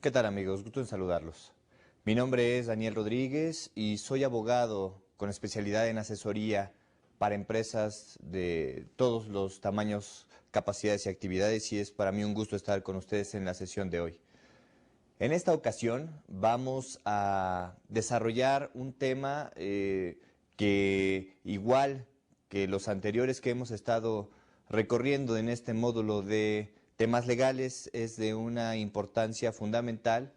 ¿Qué tal, amigos? Gusto en saludarlos. Mi nombre es Daniel Rodríguez y soy abogado con especialidad en asesoría para empresas de todos los tamaños, capacidades y actividades, y es para mí un gusto estar con ustedes en la sesión de hoy. En esta ocasión vamos a desarrollar un tema que, igual que los anteriores que hemos estado recorriendo en este módulo de temas legales, es de una importancia fundamental,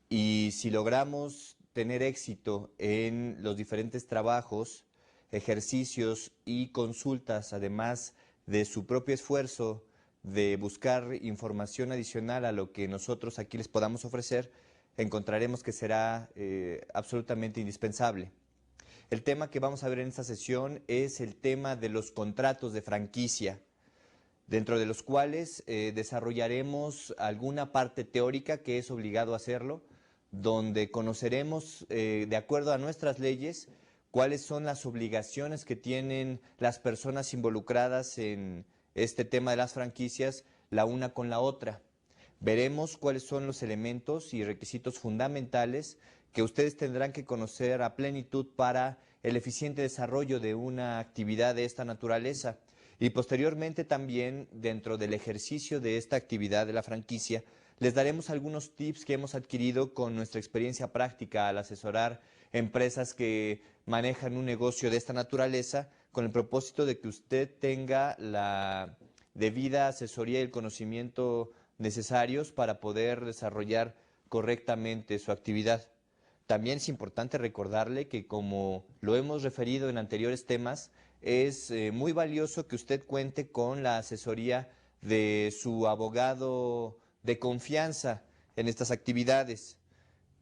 y si logramos tener éxito en los diferentes trabajos, ejercicios y consultas, además de su propio esfuerzo de buscar información adicional a lo que nosotros aquí les podamos ofrecer, encontraremos que será absolutamente indispensable. El tema que vamos a ver en esta sesión es el tema de los contratos de franquicia, dentro de los cuales desarrollaremos alguna parte teórica que es obligado a hacerlo, donde conoceremos, de acuerdo a nuestras leyes, cuáles son las obligaciones que tienen las personas involucradas en este tema de las franquicias, la una con la otra. Veremos cuáles son los elementos y requisitos fundamentales que ustedes tendrán que conocer a plenitud para el eficiente desarrollo de una actividad de esta naturaleza. Y posteriormente también, dentro del ejercicio de esta actividad de la franquicia, les daremos algunos tips que hemos adquirido con nuestra experiencia práctica al asesorar empresas que manejan un negocio de esta naturaleza, con el propósito de que usted tenga la debida asesoría y el conocimiento necesarios para poder desarrollar correctamente su actividad. También es importante recordarle que, como lo hemos referido en anteriores temas, es muy valioso que usted cuente con la asesoría de su abogado de confianza en estas actividades.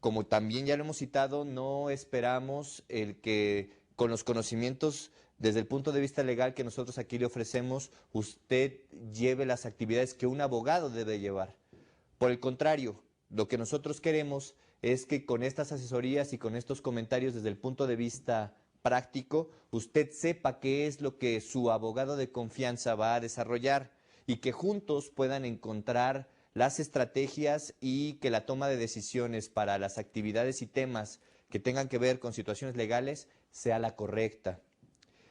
Como también ya lo hemos citado, no esperamos el que con los conocimientos desde el punto de vista legal que nosotros aquí le ofrecemos, usted lleve las actividades que un abogado debe llevar. Por el contrario, lo que nosotros queremos es que con estas asesorías y con estos comentarios desde el punto de vista práctico, usted sepa qué es lo que su abogado de confianza va a desarrollar, y que juntos puedan encontrar las estrategias y que la toma de decisiones para las actividades y temas que tengan que ver con situaciones legales sea la correcta.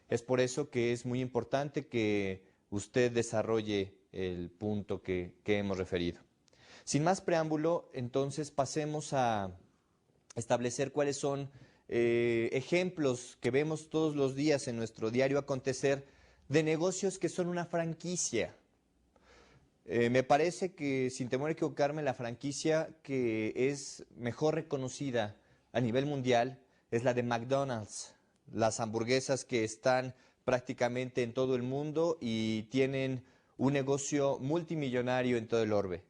Es por eso que es muy importante que usted desarrolle el punto que hemos referido. Sin más preámbulo, entonces pasemos a establecer cuáles son ejemplos que vemos todos los días en nuestro diario acontecer de negocios que son una franquicia. Me parece que, sin temor a equivocarme, la franquicia que es mejor reconocida a nivel mundial es la de McDonald's. Las hamburguesas que están prácticamente en todo el mundo y tienen un negocio multimillonario en todo el orbe.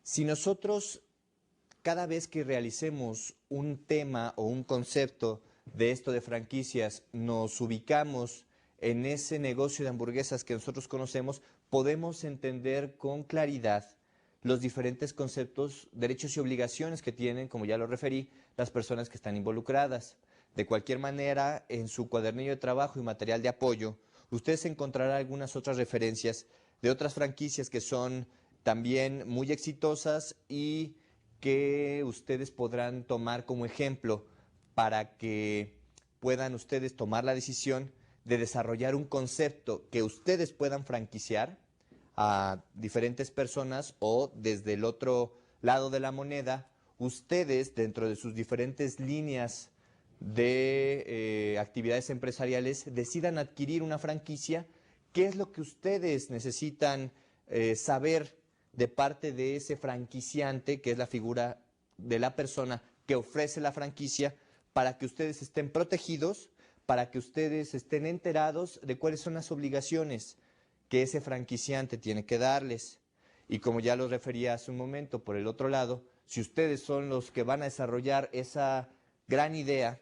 Si nosotros, cada vez que realicemos un tema o un concepto de esto de franquicias, nos ubicamos en ese negocio de hamburguesas que nosotros conocemos, podemos entender con claridad los diferentes conceptos, derechos y obligaciones que tienen, como ya lo referí, las personas que están involucradas. De cualquier manera, en su cuadernillo de trabajo y material de apoyo, usted se encontrará algunas otras referencias de otras franquicias que son también muy exitosas y que ustedes podrán tomar como ejemplo para que puedan ustedes tomar la decisión de desarrollar un concepto que ustedes puedan franquiciar a diferentes personas, o desde el otro lado de la moneda, ustedes dentro de sus diferentes líneas de actividades empresariales decidan adquirir una franquicia. ¿Qué es lo que ustedes necesitan saber de parte de ese franquiciante, que es la figura de la persona que ofrece la franquicia, para que ustedes estén protegidos, para que ustedes estén enterados de cuáles son las obligaciones que ese franquiciante tiene que darles? Y como ya lo refería hace un momento, por el otro lado, si ustedes son los que van a desarrollar esa gran idea,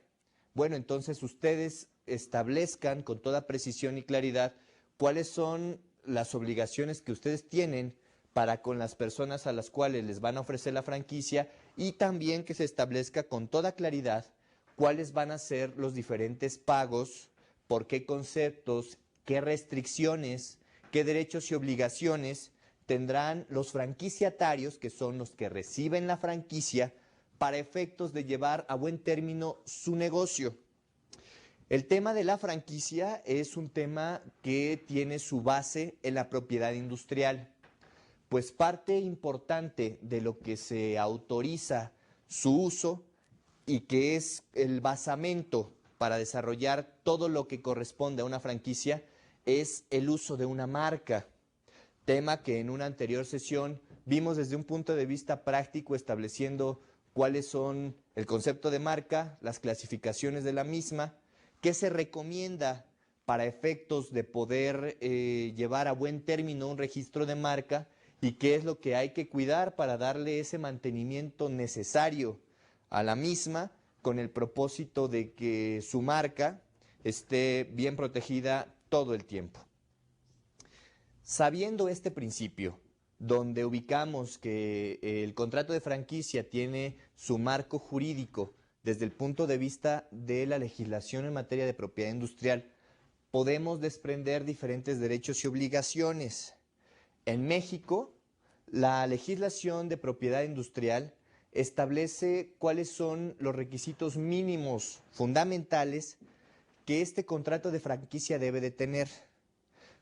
bueno, entonces ustedes establezcan con toda precisión y claridad cuáles son las obligaciones que ustedes tienen para con las personas a las cuales les van a ofrecer la franquicia, y también que se establezca con toda claridad cuáles van a ser los diferentes pagos, por qué conceptos, qué restricciones, qué derechos y obligaciones tendrán los franquiciatarios, que son los que reciben la franquicia, para efectos de llevar a buen término su negocio. El tema de la franquicia es un tema que tiene su base en la propiedad industrial, pues parte importante de lo que se autoriza su uso y que es el basamento para desarrollar todo lo que corresponde a una franquicia es el uso de una marca, tema que en una anterior sesión vimos desde un punto de vista práctico estableciendo cuáles son el concepto de marca, las clasificaciones de la misma, qué se recomienda para efectos de poder llevar a buen término un registro de marca y qué es lo que hay que cuidar para darle ese mantenimiento necesario a la misma con el propósito de que su marca esté bien protegida todo el tiempo. Sabiendo este principio, donde ubicamos que el contrato de franquicia tiene su marco jurídico desde el punto de vista de la legislación en materia de propiedad industrial, podemos desprender diferentes derechos y obligaciones. En México, la legislación de propiedad industrial establece cuáles son los requisitos mínimos fundamentales que este contrato de franquicia debe de tener.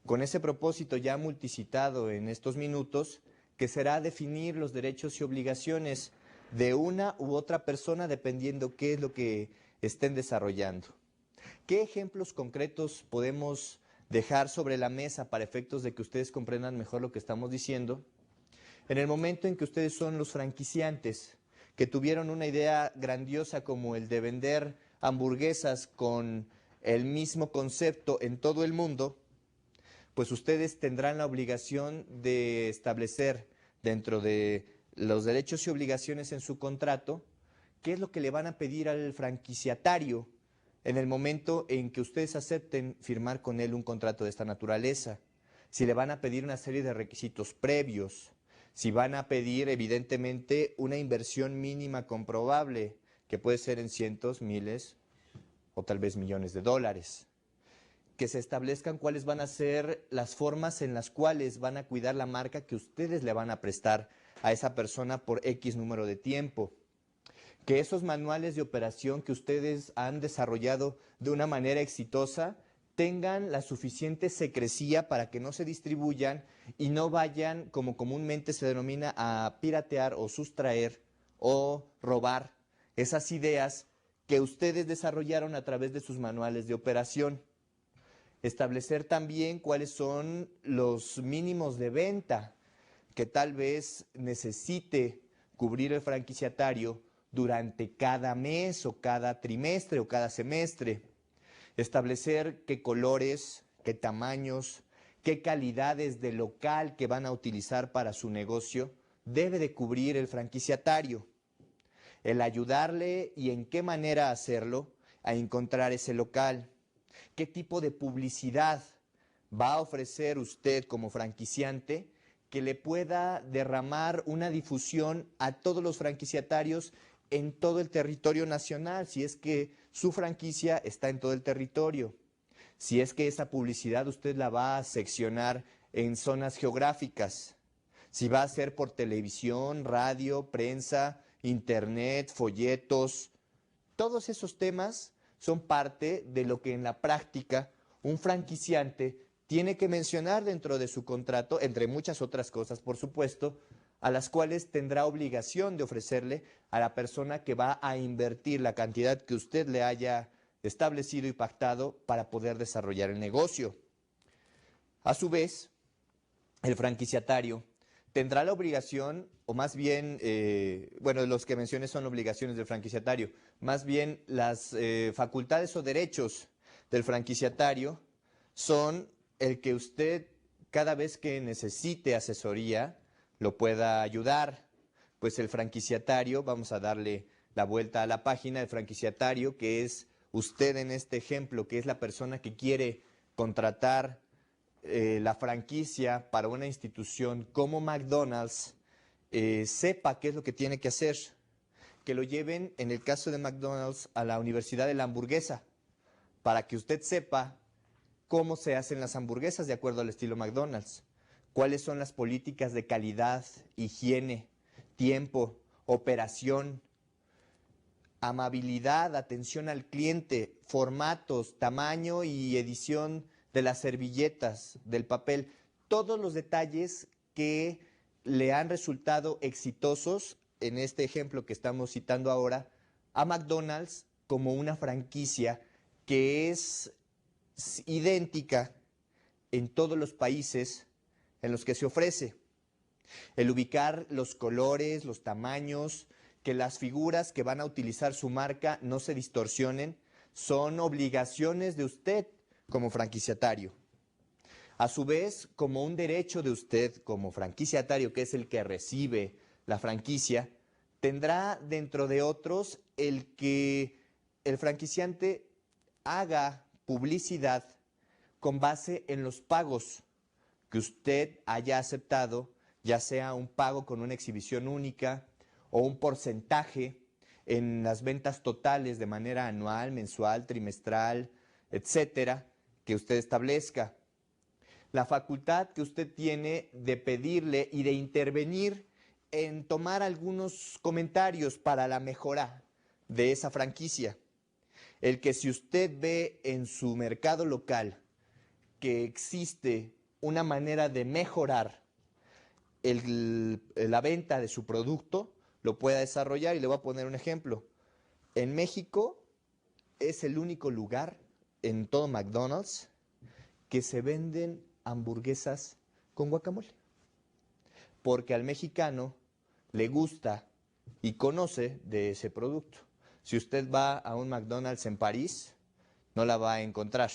Con ese propósito ya multicitado en estos minutos, que será definir los derechos y obligaciones de una u otra persona dependiendo qué es lo que estén desarrollando. ¿Qué ejemplos concretos podemos dejar sobre la mesa para efectos de que ustedes comprendan mejor lo que estamos diciendo? En el momento en que ustedes son los franquiciantes, que tuvieron una idea grandiosa como el de vender hamburguesas con el mismo concepto en todo el mundo, pues ustedes tendrán la obligación de establecer dentro de los derechos y obligaciones en su contrato qué es lo que le van a pedir al franquiciatario en el momento en que ustedes acepten firmar con él un contrato de esta naturaleza. Si le van a pedir una serie de requisitos previos, si van a pedir evidentemente una inversión mínima comprobable, que puede ser en cientos, miles o tal vez millones de dólares. Que se establezcan cuáles van a ser las formas en las cuales van a cuidar la marca que ustedes le van a prestar a esa persona por X número de tiempo. Que esos manuales de operación que ustedes han desarrollado de una manera exitosa tengan la suficiente secrecía para que no se distribuyan y no vayan, como comúnmente se denomina, a piratear o sustraer o robar esas ideas que ustedes desarrollaron a través de sus manuales de operación. Establecer también cuáles son los mínimos de venta que tal vez necesite cubrir el franquiciatario durante cada mes o cada trimestre o cada semestre. Establecer qué colores, qué tamaños, qué calidades de local que van a utilizar para su negocio debe de cubrir el franquiciatario. El ayudarle y en qué manera hacerlo a encontrar ese local. ¿Qué tipo de publicidad va a ofrecer usted como franquiciante que le pueda derramar una difusión a todos los franquiciatarios en todo el territorio nacional, si es que su franquicia está en todo el territorio? Si es que esa publicidad usted la va a seccionar en zonas geográficas, si va a ser por televisión, radio, prensa, internet, folletos, todos esos temas son parte de lo que en la práctica un franquiciante tiene que mencionar dentro de su contrato, entre muchas otras cosas, por supuesto, a las cuales tendrá obligación de ofrecerle a la persona que va a invertir la cantidad que usted le haya establecido y pactado para poder desarrollar el negocio. A su vez, el franquiciatario tendrá la obligación, o más bien, bueno, los que mencioné son obligaciones del franquiciatario, más bien las facultades o derechos del franquiciatario son el que usted cada vez que necesite asesoría lo pueda ayudar, pues el franquiciatario, vamos a darle la vuelta a la página, el franquiciatario, que es usted en este ejemplo, que es la persona que quiere contratar la franquicia para una institución como McDonald's, sepa qué es lo que tiene que hacer, que lo lleven, en el caso de McDonald's, a la Universidad de la Hamburguesa, para que usted sepa cómo se hacen las hamburguesas de acuerdo al estilo McDonald's, cuáles son las políticas de calidad, higiene, tiempo, operación, amabilidad, atención al cliente, formatos, tamaño y edición de las servilletas, del papel, todos los detalles que le han resultado exitosos, en este ejemplo que estamos citando ahora, a McDonald's como una franquicia que es idéntica en todos los países en los que se ofrece. El ubicar los colores, los tamaños, que las figuras que van a utilizar su marca no se distorsionen, son obligaciones de usted como franquiciatario. A su vez, como un derecho de usted como franquiciatario, que es el que recibe la franquicia, tendrá dentro de otros el que el franquiciante haga publicidad con base en los pagos que usted haya aceptado, ya sea un pago con una exhibición única o un porcentaje en las ventas totales de manera anual, mensual, trimestral, etcétera, que usted establezca. La facultad que usted tiene de pedirle y de intervenir en tomar algunos comentarios para la mejora de esa franquicia. El que si usted ve en su mercado local que existe una manera de mejorar la venta de su producto, lo pueda desarrollar. Y le voy a poner un ejemplo. En México es el único lugar en todo McDonald's que se venden hamburguesas con guacamole. Porque al mexicano le gusta y conoce de ese producto. Si usted va a un McDonald's en París, no la va a encontrar.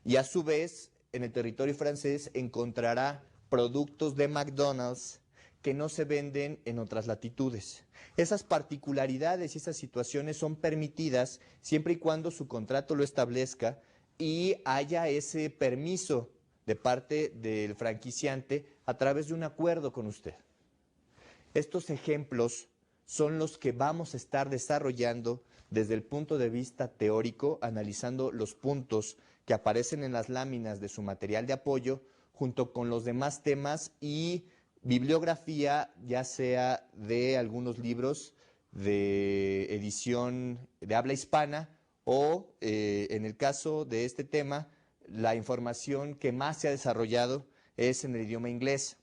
Y a su vez, en el territorio francés encontrará productos de McDonald's que no se venden en otras latitudes. Esas particularidades y esas situaciones son permitidas siempre y cuando su contrato lo establezca y haya ese permiso de parte del franquiciante a través de un acuerdo con usted. Estos ejemplos son los que vamos a estar desarrollando desde el punto de vista teórico, analizando los puntos que aparecen en las láminas de su material de apoyo, junto con los demás temas y bibliografía, ya sea de algunos libros de edición de habla hispana o, en el caso de este tema, la información que más se ha desarrollado es en el idioma inglés,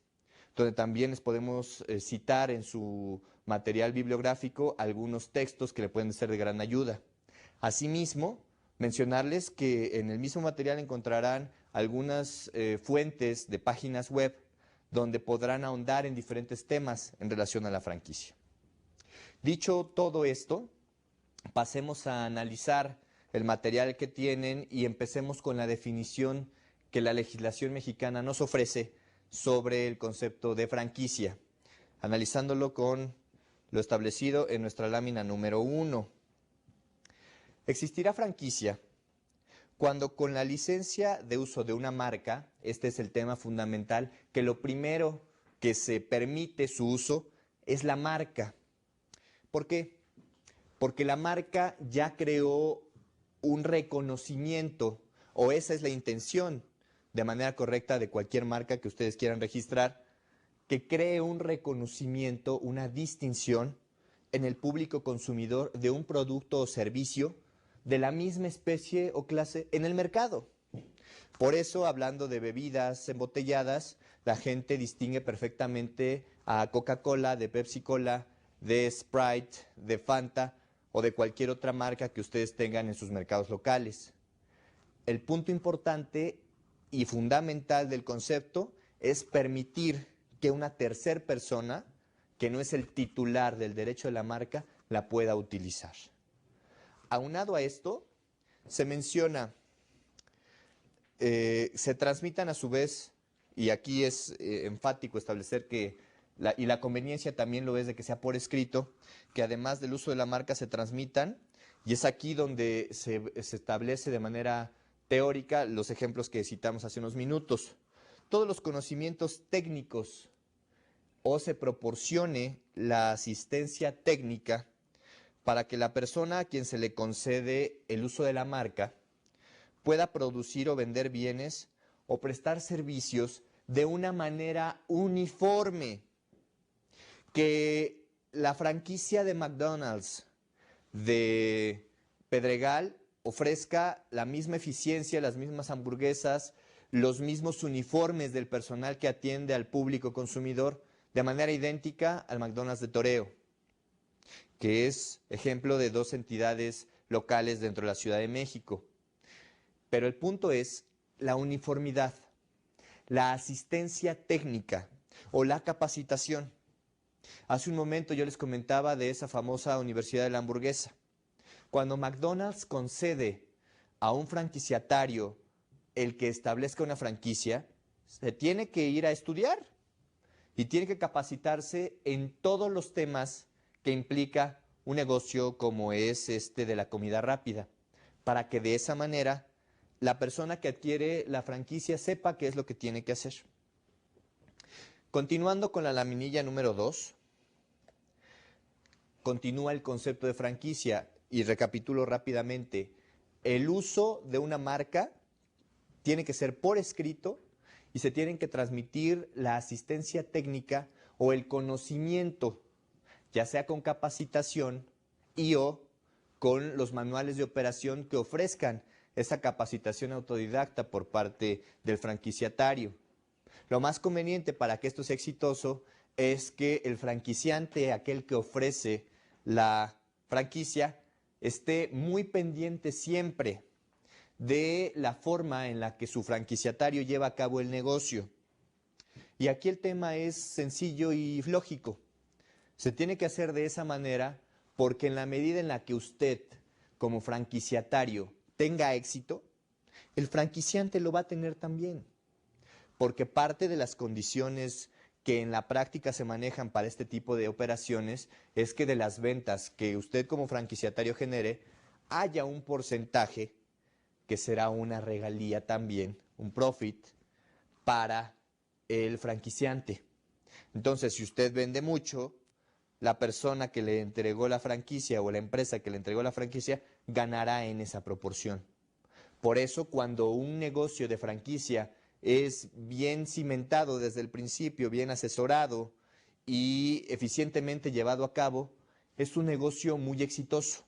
donde también les podemos citar en su material bibliográfico algunos textos que le pueden ser de gran ayuda. Asimismo, mencionarles que en el mismo material encontrarán algunas fuentes de páginas web donde podrán ahondar en diferentes temas en relación a la franquicia. Dicho todo esto, pasemos a analizar el material que tienen y empecemos con la definición que la legislación mexicana nos ofrece sobre el concepto de franquicia, analizándolo con lo establecido en nuestra lámina número 1. Existirá franquicia cuando con la licencia de uso de una marca, este es el tema fundamental, que lo primero que se permite su uso es la marca. ¿Por qué? Porque la marca ya creó un reconocimiento, o esa es la intención de manera correcta de cualquier marca que ustedes quieran registrar, que cree un reconocimiento, una distinción en el público consumidor de un producto o servicio de la misma especie o clase en el mercado. Por eso, hablando de bebidas embotelladas, la gente distingue perfectamente a Coca-Cola, de Pepsi-Cola, de Sprite, de Fanta o de cualquier otra marca que ustedes tengan en sus mercados locales. El punto importante y fundamental del concepto es permitir que una tercera persona, que no es el titular del derecho de la marca, la pueda utilizar. Aunado a esto, se menciona, se transmitan a su vez, y aquí es enfático establecer que, la conveniencia también lo es de que sea por escrito, que además del uso de la marca se transmitan, y es aquí donde se establece de manera teórica los ejemplos que citamos hace unos minutos. Todos los conocimientos técnicos o se proporcione la asistencia técnica para que la persona a quien se le concede el uso de la marca pueda producir o vender bienes o prestar servicios de una manera uniforme, que la franquicia de McDonald's de Pedregal ofrezca la misma eficiencia, las mismas hamburguesas, los mismos uniformes del personal que atiende al público consumidor de manera idéntica al McDonald's de Toreo, que es ejemplo de dos entidades locales dentro de la Ciudad de México. Pero el punto es la uniformidad, la asistencia técnica o la capacitación. Hace un momento yo les comentaba de esa famosa Universidad de la Hamburguesa. Cuando McDonald's concede a un franquiciatario el que establezca una franquicia, se tiene que ir a estudiar y tiene que capacitarse en todos los temas que implica un negocio como es este de la comida rápida, para que de esa manera la persona que adquiere la franquicia sepa qué es lo que tiene que hacer. Continuando con la laminilla número 2, continúa el concepto de franquicia y recapitulo rápidamente. El uso de una marca tiene que ser por escrito y se tienen que transmitir la asistencia técnica o el conocimiento, ya sea con capacitación y o con los manuales de operación que ofrezcan esa capacitación autodidacta por parte del franquiciatario. Lo más conveniente para que esto sea exitoso es que el franquiciante, aquel que ofrece la franquicia, esté muy pendiente siempre de la forma en la que su franquiciatario lleva a cabo el negocio. Y aquí el tema es sencillo y lógico. Se tiene que hacer de esa manera porque en la medida en la que usted, como franquiciatario, tenga éxito, el franquiciante lo va a tener también. Porque parte de las condiciones que en la práctica se manejan para este tipo de operaciones es que de las ventas que usted como franquiciatario genere, haya un porcentaje que será una regalía también, un profit para el franquiciante. Entonces, si usted vende mucho, la persona que le entregó la franquicia o la empresa que le entregó la franquicia ganará en esa proporción. Por eso, cuando un negocio de franquicia es bien cimentado desde el principio, bien asesorado y eficientemente llevado a cabo, es un negocio muy exitoso.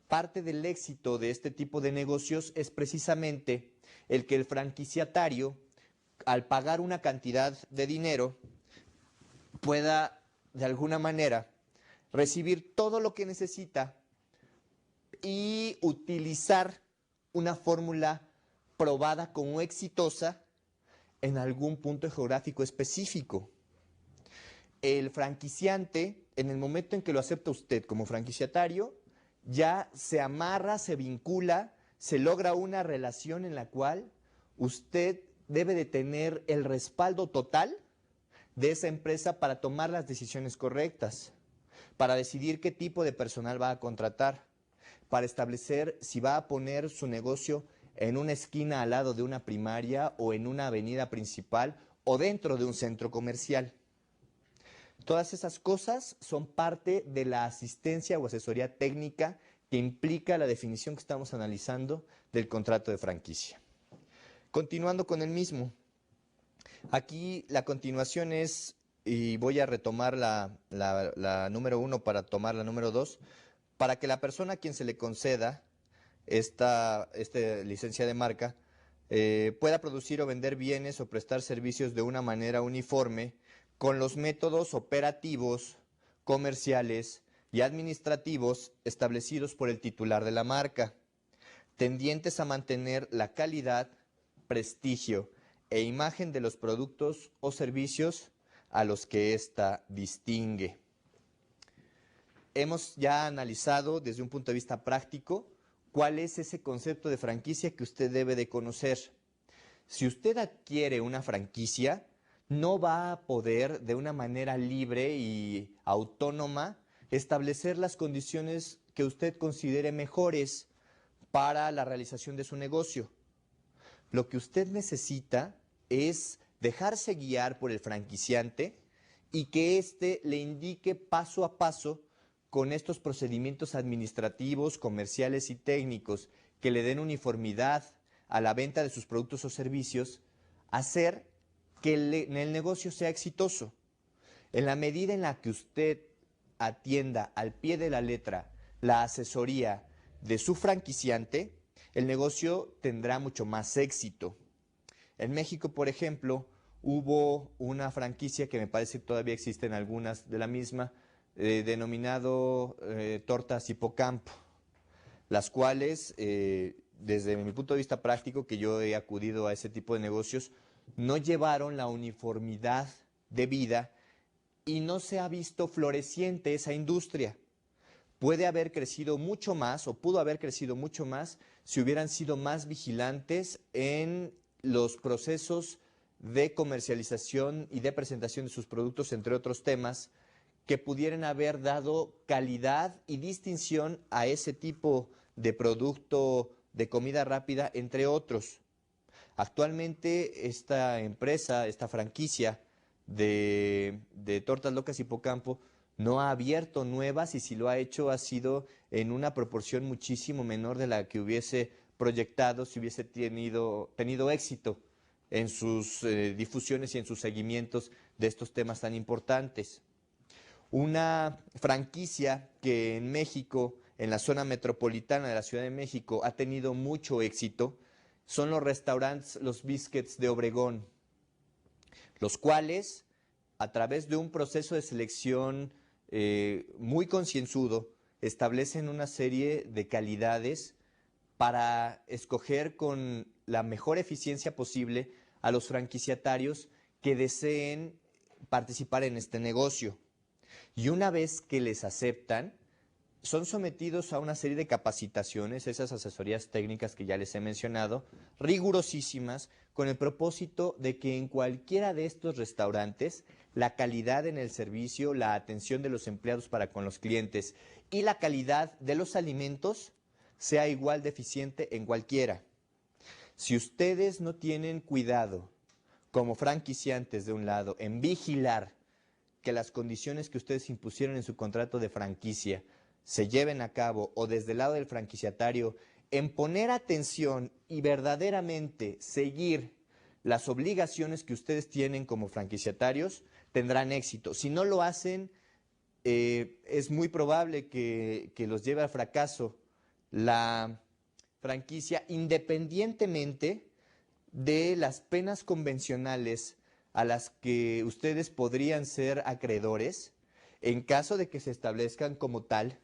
Parte del éxito de este tipo de negocios es precisamente el que el franquiciatario, al pagar una cantidad de dinero, pueda de alguna manera recibir todo lo que necesita y utilizar una fórmula probada como exitosa en algún punto geográfico específico. El franquiciante, en el momento en que lo acepta usted como franquiciatario, ya se amarra, se vincula, se logra una relación en la cual usted debe de tener el respaldo total de esa empresa para tomar las decisiones correctas, para decidir qué tipo de personal va a contratar, para establecer si va a poner su negocio en una esquina al lado de una primaria o en una avenida principal o dentro de un centro comercial. Todas esas cosas son parte de la asistencia o asesoría técnica que implica la definición que estamos analizando del contrato de franquicia. Continuando con el mismo, aquí la continuación es, y voy a retomar la número 1 para tomar la número 2, para que la persona a quien se le conceda esta licencia de marca pueda producir o vender bienes o prestar servicios de una manera uniforme con los métodos operativos, comerciales y administrativos establecidos por el titular de la marca, tendientes a mantener la calidad, prestigio e imagen de los productos o servicios a los que ésta distingue. Hemos ya analizado desde un punto de vista práctico cuál es ese concepto de franquicia que usted debe de conocer. Si usted adquiere una franquicia, no va a poder de una manera libre y autónoma establecer las condiciones que usted considere mejores para la realización de su negocio. Lo que usted necesita es dejarse guiar por el franquiciante y que éste le indique paso a paso con estos procedimientos administrativos, comerciales y técnicos que le den uniformidad a la venta de sus productos o servicios, hacer que el negocio sea exitoso. En la medida en la que usted atienda al pie de la letra la asesoría de su franquiciante, el negocio tendrá mucho más éxito. En México, por ejemplo, hubo una franquicia que me parece que todavía existen algunas de la misma, denominado Tortas Hipocampo, las cuales, desde mi punto de vista práctico, que yo he acudido a ese tipo de negocios, no llevaron la uniformidad de vida y no se ha visto floreciente esa industria. Puede haber crecido mucho más o pudo haber crecido mucho más si hubieran sido más vigilantes en los procesos de comercialización y de presentación de sus productos, entre otros temas, que pudieran haber dado calidad y distinción a ese tipo de producto de comida rápida, entre otros. Actualmente esta empresa, esta franquicia de Tortas Locas Hipocampo, no ha abierto nuevas y si lo ha hecho ha sido en una proporción muchísimo menor de la que hubiese proyectado si hubiese tenido éxito en sus difusiones y en sus seguimientos de estos temas tan importantes. Una franquicia que en México, en la zona metropolitana de la Ciudad de México, ha tenido mucho éxito, son los restaurantes Los Biscuits de Obregón, los cuales, a través de un proceso de selección muy concienzudo, establecen una serie de calidades para escoger con la mejor eficiencia posible a los franquiciatarios que deseen participar en este negocio. Y una vez que les aceptan, son sometidos a una serie de capacitaciones, esas asesorías técnicas que ya les he mencionado, rigurosísimas, con el propósito de que en cualquiera de estos restaurantes la calidad en el servicio, la atención de los empleados para con los clientes y la calidad de los alimentos sea igual de eficiente en cualquiera. Si ustedes no tienen cuidado, como franquiciantes de un lado, en vigilar que las condiciones que ustedes impusieron en su contrato de franquicia se lleven a cabo, o desde el lado del franquiciatario, en poner atención y verdaderamente seguir las obligaciones que ustedes tienen como franquiciatarios, tendrán éxito. Si no lo hacen, es muy probable que los lleve al fracaso la franquicia, independientemente de las penas convencionales a las que ustedes podrían ser acreedores en caso de que se establezcan como tal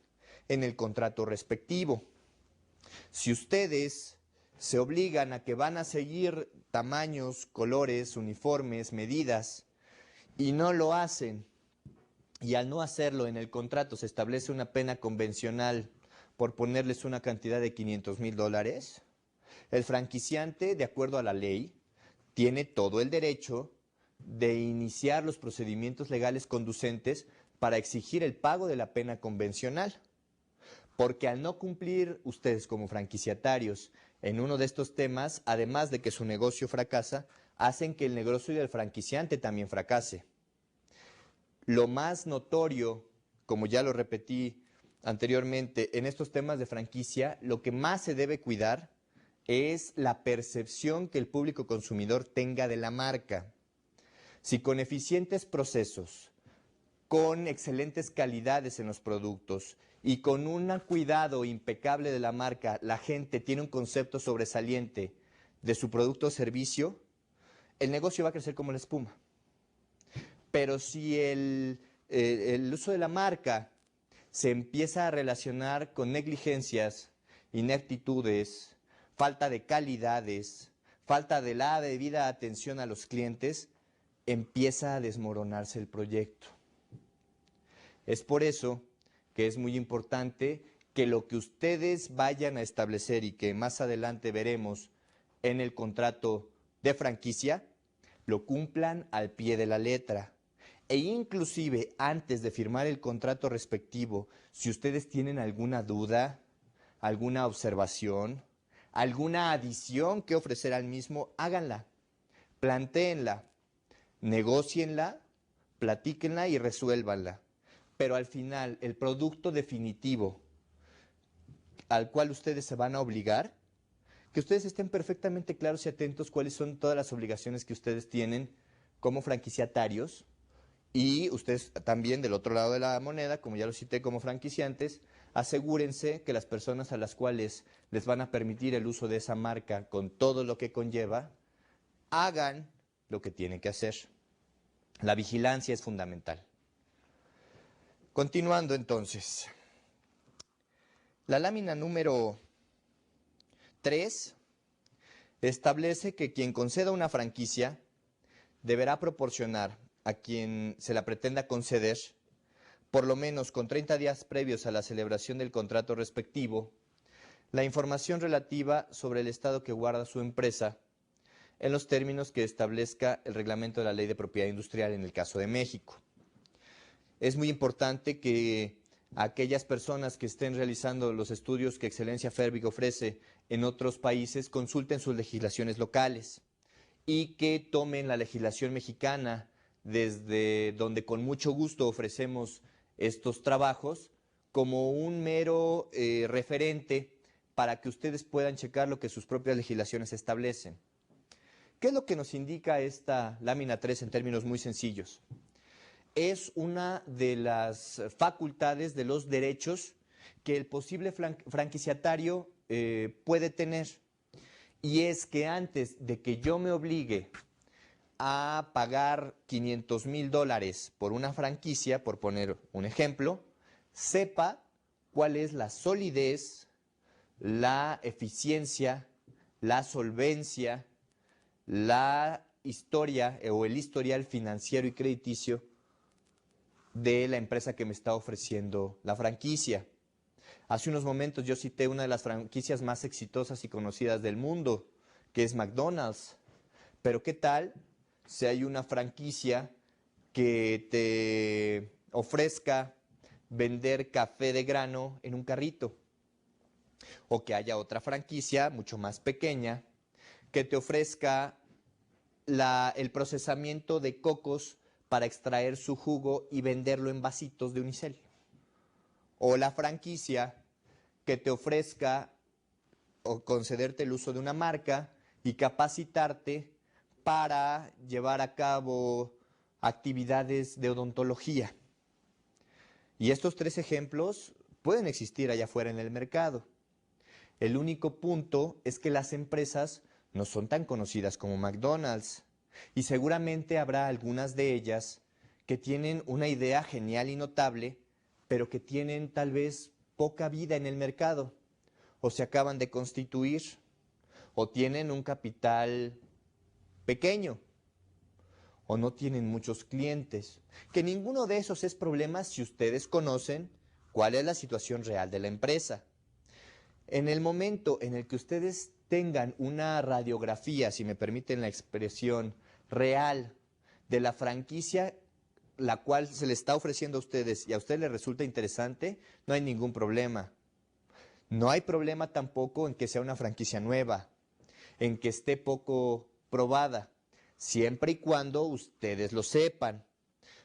en el contrato respectivo. Si ustedes se obligan a que van a seguir tamaños, colores, uniformes, medidas, y no lo hacen, y al no hacerlo en el contrato se establece una pena convencional por ponerles una cantidad de $500,000, el franquiciante, de acuerdo a la ley, tiene todo el derecho de iniciar los procedimientos legales conducentes para exigir el pago de la pena convencional. Porque al no cumplir ustedes como franquiciatarios en uno de estos temas, además de que su negocio fracasa, hacen que el negocio del franquiciante también fracase. Lo más notorio, como ya lo repetí anteriormente, en estos temas de franquicia, lo que más se debe cuidar es la percepción que el público consumidor tenga de la marca. Si con eficientes procesos, con excelentes calidades en los productos y con un cuidado impecable de la marca, la gente tiene un concepto sobresaliente de su producto o servicio, el negocio va a crecer como la espuma. Pero si el uso de la marca se empieza a relacionar con negligencias, ineptitudes, falta de calidades, falta de la debida atención a los clientes, empieza a desmoronarse el proyecto. Es por eso que es muy importante que lo que ustedes vayan a establecer y que más adelante veremos en el contrato de franquicia, lo cumplan al pie de la letra. E inclusive antes de firmar el contrato respectivo, si ustedes tienen alguna duda, alguna observación, alguna adición que ofrecer al mismo, háganla, plantéenla, negócienla, platíquenla y resuélvanla. Pero al final, el producto definitivo al cual ustedes se van a obligar, que ustedes estén perfectamente claros y atentos cuáles son todas las obligaciones que ustedes tienen como franquiciatarios y ustedes también del otro lado de la moneda, como ya lo cité, como franquiciantes, asegúrense que las personas a las cuales les van a permitir el uso de esa marca con todo lo que conlleva, hagan lo que tienen que hacer. La vigilancia es fundamental. Continuando entonces, la lámina número 3 establece que quien conceda una franquicia deberá proporcionar a quien se la pretenda conceder, por lo menos con 30 días previos a la celebración del contrato respectivo, la información relativa sobre el estado que guarda su empresa en los términos que establezca el reglamento de la Ley de Propiedad Industrial en el caso de México. Es muy importante que aquellas personas que estén realizando los estudios que Excelencia Fervic ofrece en otros países consulten sus legislaciones locales y que tomen la legislación mexicana desde donde con mucho gusto ofrecemos estos trabajos como un mero referente para que ustedes puedan checar lo que sus propias legislaciones establecen. ¿Qué es lo que nos indica esta lámina 3 en términos muy sencillos? Es una de las facultades de los derechos que el posible franquiciatario puede tener. Y es que antes de que yo me obligue a pagar $500,000 por una franquicia, por poner un ejemplo, sepa cuál es la solidez, la eficiencia, la solvencia, la historia o el historial financiero y crediticio de la empresa que me está ofreciendo la franquicia. Hace unos momentos yo cité una de las franquicias más exitosas y conocidas del mundo, que es McDonald's. Pero ¿qué tal si hay una franquicia que te ofrezca vender café de grano en un carrito? O que haya otra franquicia mucho más pequeña que te ofrezca el procesamiento de cocos para extraer su jugo y venderlo en vasitos de unicel. O la franquicia que te ofrezca o concederte el uso de una marca y capacitarte para llevar a cabo actividades de odontología. Y estos 3 ejemplos pueden existir allá afuera en el mercado. El único punto es que las empresas no son tan conocidas como McDonald's y seguramente habrá algunas de ellas que tienen una idea genial y notable, pero que tienen tal vez poca vida en el mercado, o se acaban de constituir, o tienen un capital pequeño, o no tienen muchos clientes. Que ninguno de esos es problema si ustedes conocen cuál es la situación real de la empresa. En el momento en el que ustedes tengan una radiografía, si me permiten la expresión, real de la franquicia la cual se le está ofreciendo a ustedes y a usted le resulta interesante, no hay ningún problema. No hay problema tampoco en que sea una franquicia nueva, en que esté poco probada, siempre y cuando ustedes lo sepan.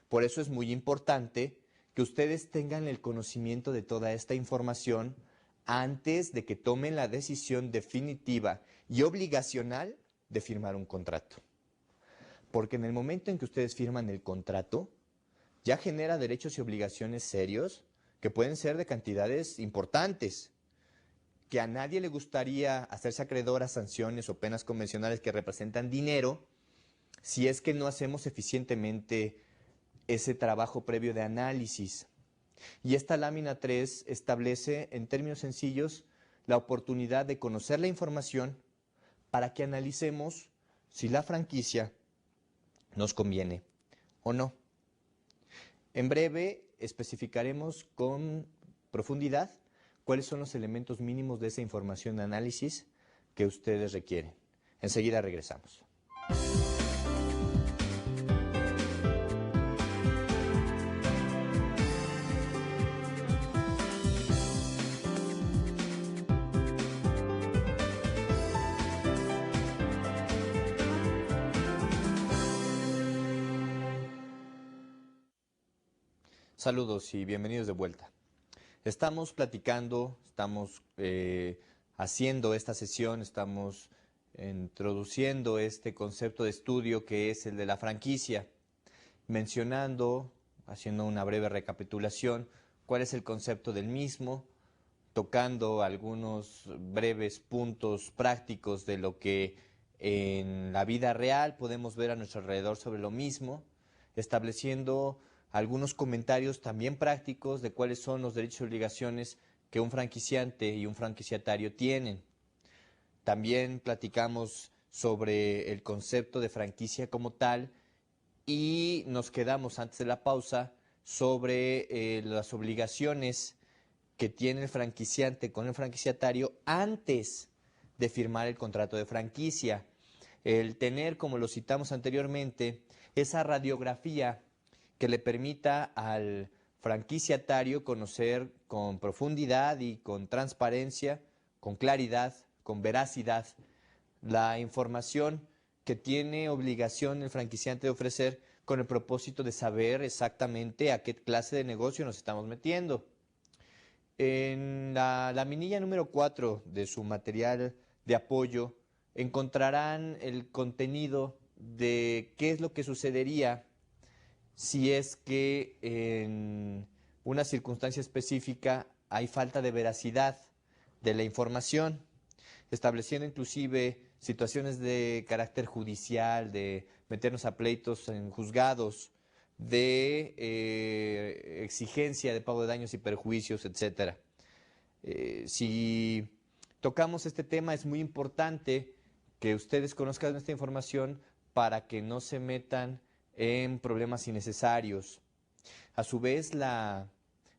Por eso es muy importante que ustedes tengan el conocimiento de toda esta información antes de que tomen la decisión definitiva y obligacional de firmar un contrato. Porque en el momento en que ustedes firman el contrato, ya genera derechos y obligaciones serios que pueden ser de cantidades importantes, que a nadie le gustaría hacerse acreedor a sanciones o penas convencionales que representan dinero si es que no hacemos eficientemente ese trabajo previo de análisis. Y esta lámina 3 establece en términos sencillos la oportunidad de conocer la información para que analicemos si la franquicia nos conviene o no. En breve especificaremos con profundidad cuáles son los elementos mínimos de esa información de análisis que ustedes requieren. Enseguida regresamos. Saludos y bienvenidos de vuelta. Estamos platicando, estamos haciendo esta sesión, estamos introduciendo este concepto de estudio que es el de la franquicia, mencionando, haciendo una breve recapitulación, cuál es el concepto del mismo, tocando algunos breves puntos prácticos de lo que en la vida real podemos ver a nuestro alrededor sobre lo mismo, estableciendo algunos comentarios también prácticos de cuáles son los derechos y obligaciones que un franquiciante y un franquiciatario tienen. También platicamos sobre el concepto de franquicia como tal y nos quedamos antes de la pausa sobre las obligaciones que tiene el franquiciante con el franquiciatario antes de firmar el contrato de franquicia. El tener, como lo citamos anteriormente, esa radiografía que le permita al franquiciatario conocer con profundidad y con transparencia, con claridad, con veracidad, la información que tiene obligación el franquiciante de ofrecer con el propósito de saber exactamente a qué clase de negocio nos estamos metiendo. En la laminilla número 4 de su material de apoyo encontrarán el contenido de qué es lo que sucedería si es que en una circunstancia específica hay falta de veracidad de la información, estableciendo inclusive situaciones de carácter judicial, de meternos a pleitos en juzgados, de exigencia de pago de daños y perjuicios, etcétera. Si tocamos este tema, es muy importante que ustedes conozcan esta información para que no se metan en problemas innecesarios. A su vez, la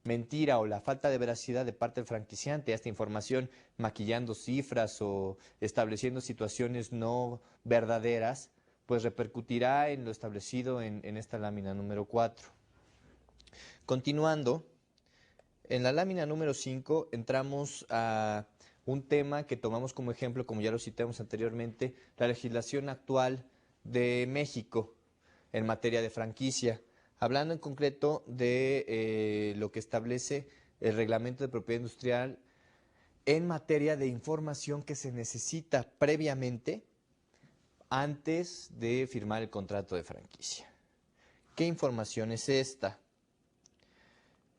mentira o la falta de veracidad de parte del franquiciante a esta información, maquillando cifras o estableciendo situaciones no verdaderas, pues repercutirá en lo establecido en esta lámina número 4. Continuando, en la lámina número 5 entramos a un tema que tomamos como ejemplo, como ya lo citamos anteriormente, la legislación actual de México en materia de franquicia, hablando en concreto de lo que establece el reglamento de propiedad industrial en materia de información que se necesita previamente antes de firmar el contrato de franquicia. ¿Qué información es esta?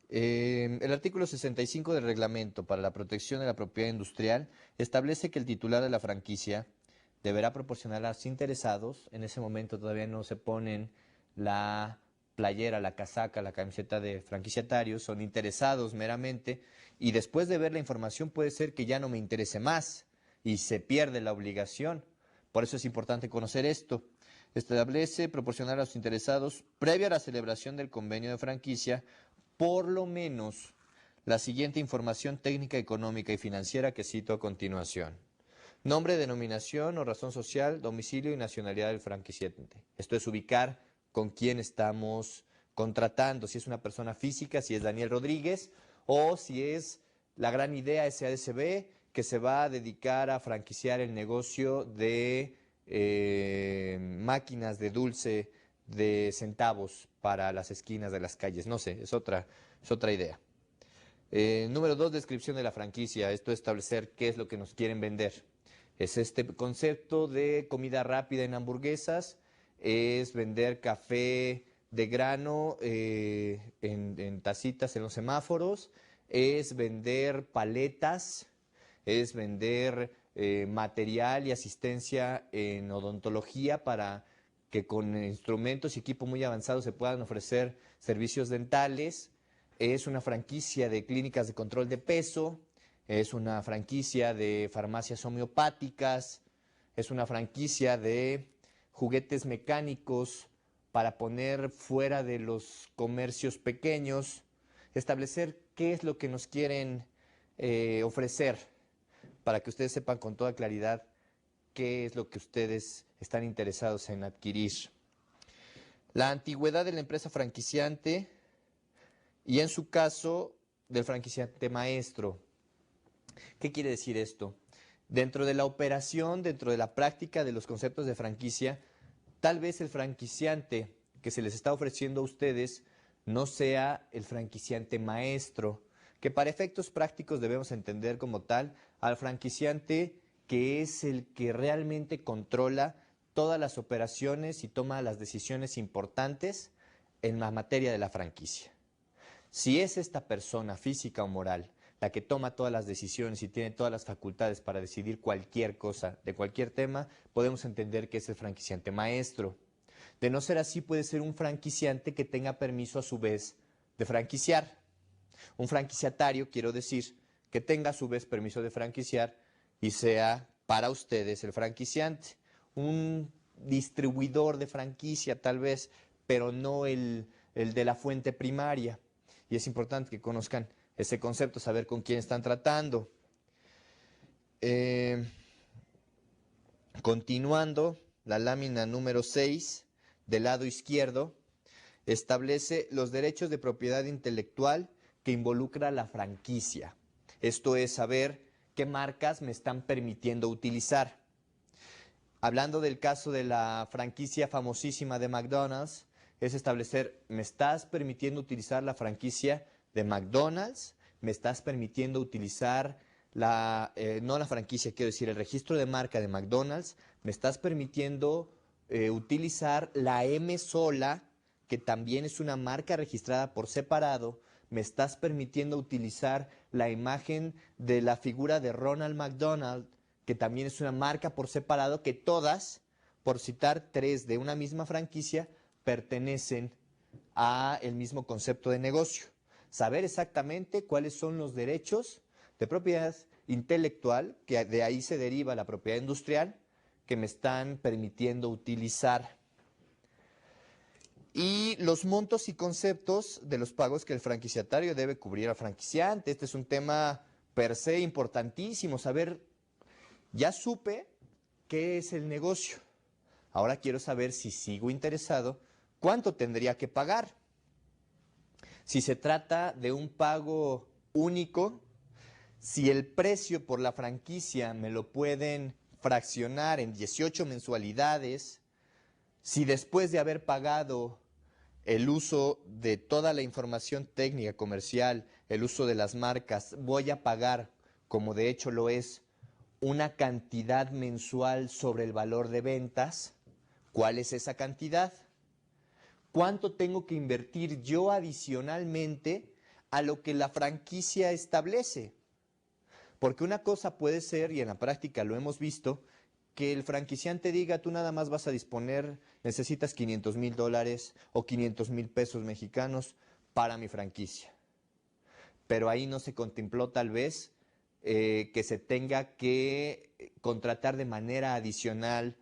El artículo 65 del Reglamento para la Protección de la Propiedad Industrial establece que el titular de la franquicia deberá proporcionar a los interesados, en ese momento todavía no se ponen la playera, la casaca, la camiseta de franquiciatarios, son interesados meramente, y después de ver la información puede ser que ya no me interese más y se pierde la obligación. Por eso es importante conocer esto. Establece proporcionar a los interesados, previa a la celebración del convenio de franquicia, por lo menos la siguiente información técnica, económica y financiera que cito a continuación. Nombre, denominación o razón social, domicilio y nacionalidad del franquiciante. Esto es ubicar con quién estamos contratando, si es una persona física, si es Daniel Rodríguez, o si es la gran idea SADCB, que se va a dedicar a franquiciar el negocio de máquinas de dulce de centavos para las esquinas de las calles. No sé, es otra idea. Número 2, descripción de la franquicia. Esto es establecer qué es lo que nos quieren vender. Es este concepto de comida rápida en hamburguesas, es vender café de grano en tacitas en los semáforos, es vender paletas, es vender material y asistencia en odontología para que con instrumentos y equipo muy avanzados se puedan ofrecer servicios dentales. Es una franquicia de clínicas de control de peso, es una franquicia de farmacias homeopáticas, es una franquicia de juguetes mecánicos para poner fuera de los comercios pequeños, establecer qué es lo que nos quieren ofrecer para que ustedes sepan con toda claridad qué es lo que ustedes están interesados en adquirir. La antigüedad de la empresa franquiciante y en su caso del franquiciante maestro. ¿Qué quiere decir esto? Dentro de la operación, dentro de la práctica de los conceptos de franquicia, tal vez el franquiciante que se les está ofreciendo a ustedes no sea el franquiciante maestro, que para efectos prácticos debemos entender como tal al franquiciante que es el que realmente controla todas las operaciones y toma las decisiones importantes en la materia de la franquicia. Si es esta persona física o moral la que toma todas las decisiones y tiene todas las facultades para decidir cualquier cosa de cualquier tema, podemos entender que es el franquiciante maestro. De no ser así, puede ser un franquiciante que tenga permiso a su vez de franquiciar. Un franquiciatario, quiero decir, que tenga a su vez permiso de franquiciar y sea para ustedes el franquiciante. Un distribuidor de franquicia tal vez, pero no el de la fuente primaria. Y es importante que conozcan ese concepto, saber con quién están tratando. Continuando, la lámina número 6, del lado izquierdo, establece los derechos de propiedad intelectual que involucra la franquicia. Esto es saber qué marcas me están permitiendo utilizar. Hablando del caso de la franquicia famosísima de McDonald's, es establecer, ¿me estás permitiendo utilizar la franquicia de McDonald's? ¿Me estás permitiendo utilizar no la franquicia, quiero decir, el registro de marca de McDonald's? ¿Me estás permitiendo utilizar la M sola, que también es una marca registrada por separado? ¿Me estás permitiendo utilizar la imagen de la figura de Ronald McDonald, que también es una marca por separado, que todas, por citar tres de una misma franquicia, pertenecen a el mismo concepto de negocio? Saber exactamente cuáles son los derechos de propiedad intelectual, que de ahí se deriva la propiedad industrial, que me están permitiendo utilizar. Y los montos y conceptos de los pagos que el franquiciatario debe cubrir al franquiciante. Este es un tema per se importantísimo, saber, ya supe qué es el negocio. Ahora quiero saber, si sigo interesado, cuánto tendría que pagar. Si se trata de un pago único, si el precio por la franquicia me lo pueden fraccionar en 18 mensualidades, si después de haber pagado el uso de toda la información técnica comercial, el uso de las marcas, voy a pagar, como de hecho lo es, una cantidad mensual sobre el valor de ventas, ¿cuál es esa cantidad? ¿Cuánto tengo que invertir yo adicionalmente a lo que la franquicia establece? Porque una cosa puede ser, y en la práctica lo hemos visto, que el franquiciante diga, tú nada más vas a disponer, necesitas $500,000 o 500,000 pesos mexicanos para mi franquicia. Pero ahí no se contempló tal vez que se tenga que contratar de manera adicional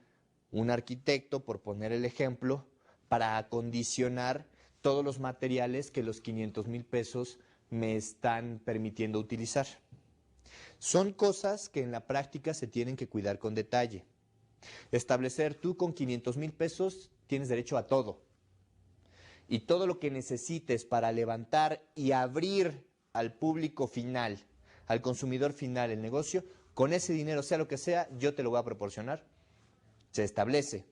un arquitecto, por poner el ejemplo, para acondicionar todos los materiales que los 500,000 pesos me están permitiendo utilizar. Son cosas que en la práctica se tienen que cuidar con detalle. Establecer, tú con 500,000 pesos tienes derecho a todo. Y todo lo que necesites para levantar y abrir al público final, al consumidor final el negocio, con ese dinero, sea lo que sea, yo te lo voy a proporcionar. Se establece.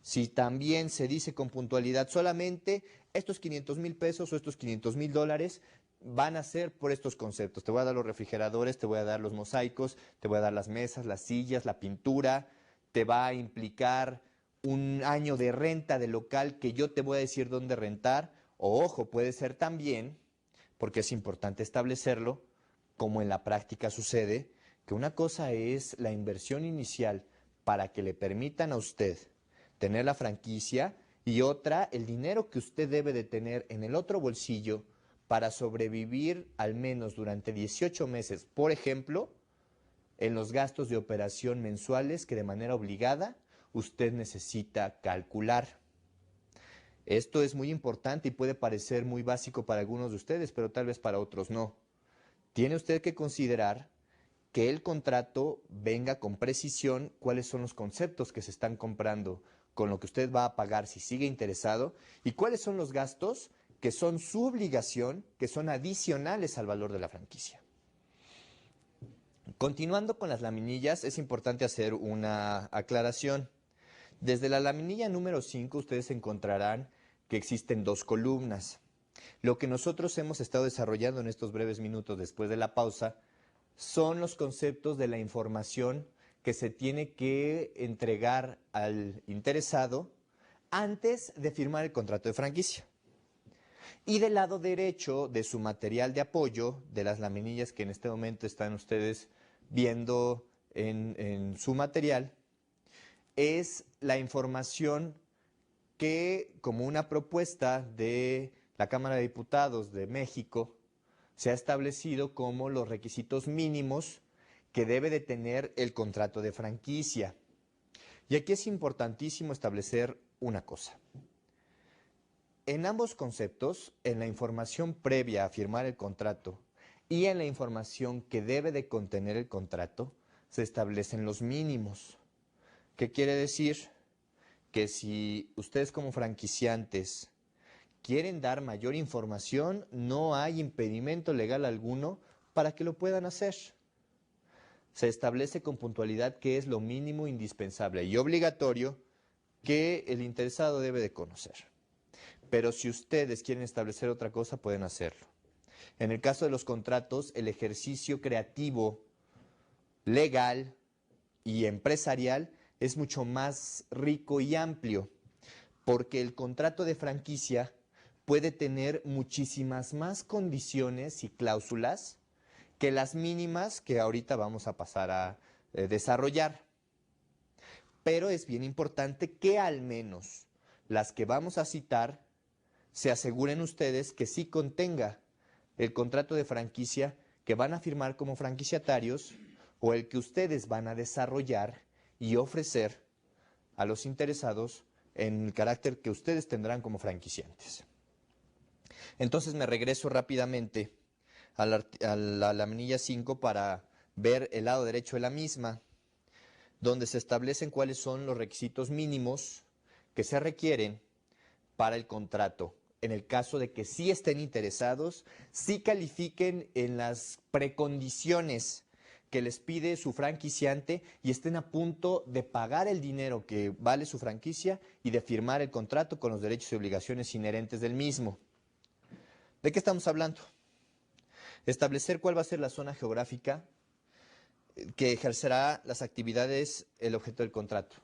Si también se dice con puntualidad, solamente estos 500,000 pesos o estos $500,000 van a ser por estos conceptos. Te voy a dar los refrigeradores, te voy a dar los mosaicos, te voy a dar las mesas, las sillas, la pintura, te va a implicar un año de renta de local que yo te voy a decir dónde rentar. O ojo, puede ser también, porque es importante establecerlo, como en la práctica sucede, que una cosa es la inversión inicial para que le permitan a usted tener la franquicia, y otra, el dinero que usted debe de tener en el otro bolsillo para sobrevivir al menos durante 18 meses, por ejemplo, en los gastos de operación mensuales que de manera obligada usted necesita calcular. Esto es muy importante y puede parecer muy básico para algunos de ustedes, pero tal vez para otros no. Tiene usted que considerar que el contrato venga con precisión cuáles son los conceptos que se están comprando, con lo que usted va a pagar si sigue interesado, y cuáles son los gastos que son su obligación, que son adicionales al valor de la franquicia. Continuando con las laminillas, es importante hacer una aclaración. Desde la laminilla número 5 ustedes encontrarán que existen dos columnas. Lo que nosotros hemos estado desarrollando en estos breves minutos después de la pausa son los conceptos de la información que se tiene que entregar al interesado antes de firmar el contrato de franquicia. Y del lado derecho de su material de apoyo, de las laminillas que en este momento están ustedes viendo en su material, es la información que, como una propuesta de la Cámara de Diputados de México, se ha establecido como los requisitos mínimos que debe de tener el contrato de franquicia. Y aquí es importantísimo establecer una cosa. En ambos conceptos, en la información previa a firmar el contrato y en la información que debe de contener el contrato, se establecen los mínimos. ¿Qué quiere decir? Que si ustedes como franquiciantes quieren dar mayor información, no hay impedimento legal alguno para que lo puedan hacer. Se establece con puntualidad qué es lo mínimo indispensable y obligatorio que el interesado debe de conocer. Pero si ustedes quieren establecer otra cosa, pueden hacerlo. En el caso de los contratos, el ejercicio creativo, legal y empresarial es mucho más rico y amplio, porque el contrato de franquicia puede tener muchísimas más condiciones y cláusulas que las mínimas que ahorita vamos a pasar a desarrollar. Pero es bien importante que al menos las que vamos a citar se aseguren ustedes que sí contenga el contrato de franquicia que van a firmar como franquiciatarios o el que ustedes van a desarrollar y ofrecer a los interesados en el carácter que ustedes tendrán como franquiciantes. Entonces me regreso rápidamente a la laminilla 5 para ver el lado derecho de la misma, donde se establecen cuáles son los requisitos mínimos que se requieren para el contrato. En el caso de que sí estén interesados, sí califiquen en las precondiciones que les pide su franquiciante y estén a punto de pagar el dinero que vale su franquicia y de firmar el contrato con los derechos y obligaciones inherentes del mismo. ¿De qué estamos hablando? Establecer cuál va a ser la zona geográfica que ejercerá las actividades el objeto del contrato.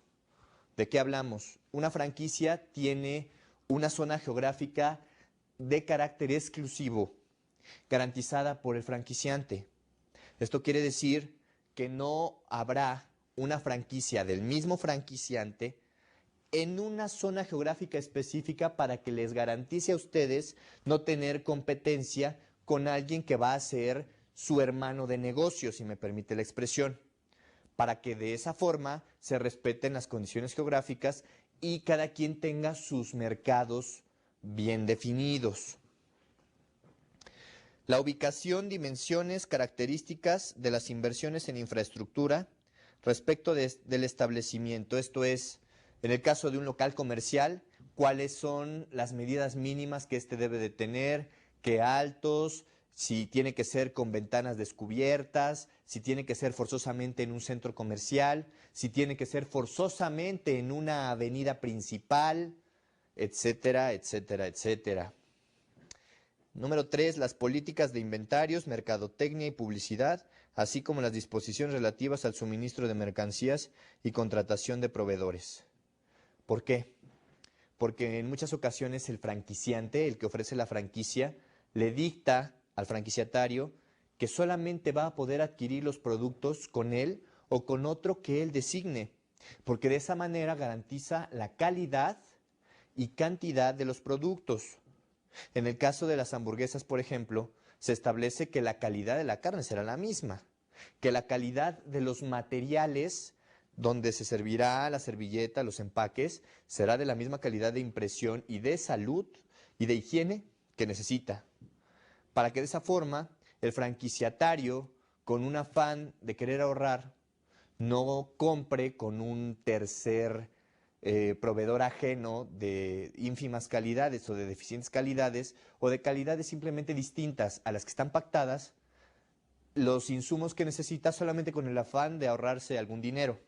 ¿De qué hablamos? Una franquicia tiene una zona geográfica de carácter exclusivo, garantizada por el franquiciante. Esto quiere decir que no habrá una franquicia del mismo franquiciante en una zona geográfica específica para que les garantice a ustedes no tener competencia con alguien que va a ser su hermano de negocio, si me permite la expresión, para que de esa forma se respeten las condiciones geográficas y cada quien tenga sus mercados bien definidos. La ubicación, dimensiones, características de las inversiones en infraestructura respecto del establecimiento. Esto es, en el caso de un local comercial, cuáles son las medidas mínimas que éste debe de tener, qué altos, si tiene que ser con ventanas descubiertas, si tiene que ser forzosamente en un centro comercial, si tiene que ser forzosamente en una avenida principal, etcétera, etcétera, etcétera. Número 3, las políticas de inventarios, mercadotecnia y publicidad, así como las disposiciones relativas al suministro de mercancías y contratación de proveedores. ¿Por qué? Porque en muchas ocasiones el franquiciante, el que ofrece la franquicia, le dicta al franquiciatario que solamente va a poder adquirir los productos con él o con otro que él designe, porque de esa manera garantiza la calidad y cantidad de los productos. En el caso de las hamburguesas, por ejemplo, se establece que la calidad de la carne será la misma, que la calidad de los materiales donde se servirá la servilleta, los empaques, será de la misma calidad de impresión y de salud y de higiene que necesita. Para que de esa forma el franquiciatario, con un afán de querer ahorrar, no compre con un tercer proveedor ajeno de ínfimas calidades o de deficientes calidades o de calidades simplemente distintas a las que están pactadas, los insumos que necesita solamente con el afán de ahorrarse algún dinero.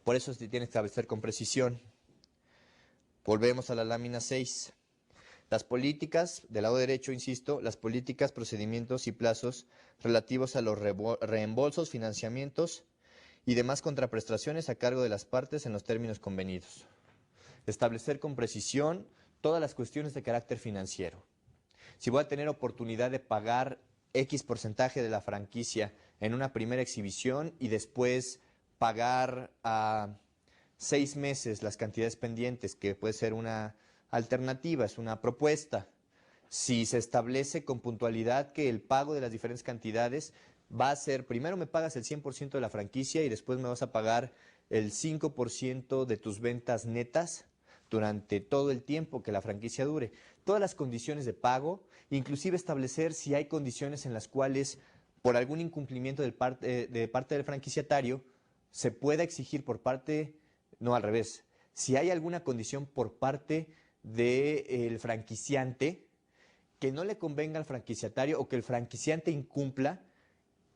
Por eso se tiene que establecer con precisión. Volvemos a la lámina 6. Las políticas, del lado derecho, insisto, las políticas, procedimientos y plazos relativos a los reembolsos, financiamientos y demás contraprestaciones a cargo de las partes en los términos convenidos. Establecer con precisión todas las cuestiones de carácter financiero. Si voy a tener oportunidad de pagar X porcentaje de la franquicia en una primera exhibición y después pagar a 6 meses las cantidades pendientes, que puede ser una alternativa, es una propuesta. Si se establece con puntualidad que el pago de las diferentes cantidades va a ser, primero me pagas el 100% de la franquicia y después me vas a pagar el 5% de tus ventas netas durante todo el tiempo que la franquicia dure. Todas las condiciones de pago, inclusive establecer si hay condiciones en las cuales por algún incumplimiento de parte del franquiciatario se pueda exigir por parte, no al revés, si hay alguna condición por parte del franquiciante que no le convenga al franquiciatario o que el franquiciante incumpla,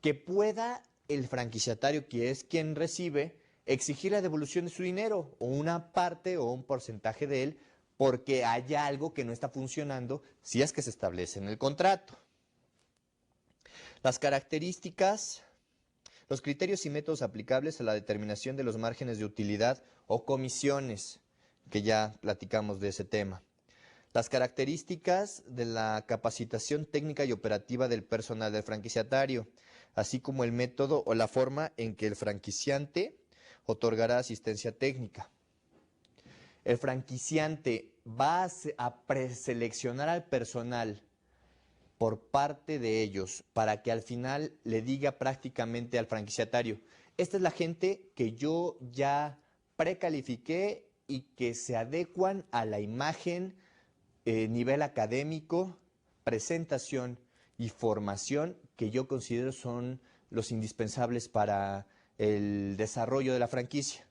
que pueda el franquiciatario, que es quien recibe, exigir la devolución de su dinero o una parte o un porcentaje de él porque haya algo que no está funcionando si es que se establece en el contrato. Las características, los criterios y métodos aplicables a la determinación de los márgenes de utilidad o comisiones, que ya platicamos de ese tema. Las características de la capacitación técnica y operativa del personal del franquiciatario, así como el método o la forma en que el franquiciante otorgará asistencia técnica. El franquiciante va a preseleccionar al personal por parte de ellos para que al final le diga prácticamente al franquiciatario, esta es la gente que yo ya precalifiqué y que se adecuan a la imagen, nivel académico, presentación y formación que yo considero son los indispensables para el desarrollo de la franquicia.